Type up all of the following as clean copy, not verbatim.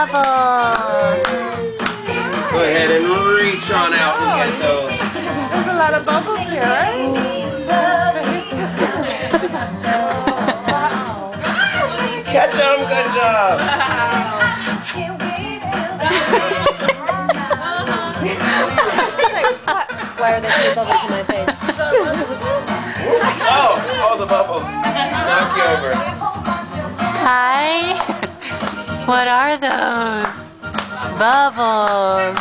bubbles. Go ahead and reach on out and get those. There's a lot of bubbles here, right? Catch them, good job. Why are there two bubbles in my face? Oh, the bubbles. Knock you over. Hi. What are those? Bubbles.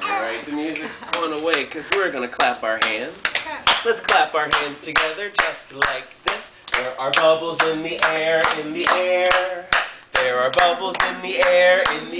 Alright, the music's going away because we're going to clap our hands. Let's clap our hands together just like this. There are bubbles in the air, in the air. There are bubbles in the air, in the